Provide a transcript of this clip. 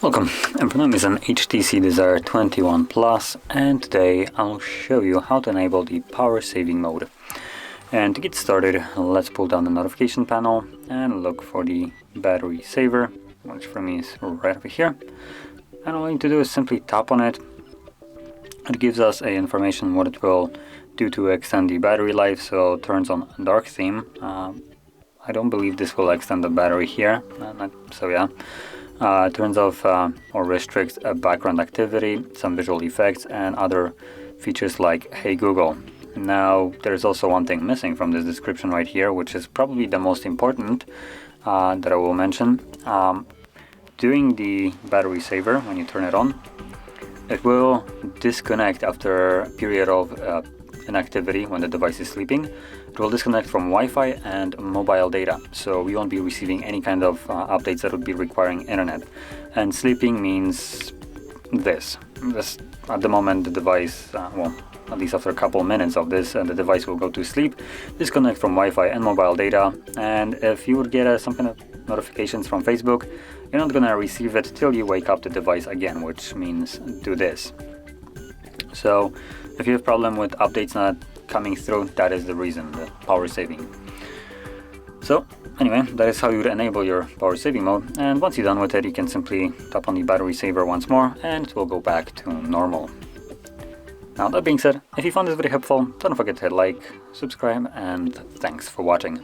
Welcome, my name is an HTC Desire 21 Plus, and today I'll show you how to enable the power saving mode. And to get started, let's pull down the notification panel and look for the battery saver, which for me is right over here. And all we need to do is simply tap on it. It gives us information what it will do to extend the battery life, so it turns on dark theme. I don't believe this will extend the battery here, so yeah. Turns off or restricts background activity, some visual effects, and other features like Hey Google. Now, there's also one thing missing from this description right here, which is probably the most important that I will mention. During the battery saver, when you turn it on, it will disconnect after a period of inactivity when the device is sleeping. It will disconnect from Wi-Fi and mobile data, so we won't be receiving any kind of updates that would be requiring internet. And sleeping means this. At the moment, the device, well, at least after a couple minutes of this, the device will go to sleep, disconnect from Wi-Fi and mobile data, and if you would get some kind of notifications from Facebook, you're not gonna receive it till you wake up the device again, which means do this. So if you have problem with updates not coming through, that is the reason, the power saving. So anyway, that is how you would enable your power saving mode, and once you're done with it, you can simply tap on the battery saver once more and it will go back to normal. Now that being said, if you found this video helpful, don't forget to hit like, subscribe, and thanks for watching.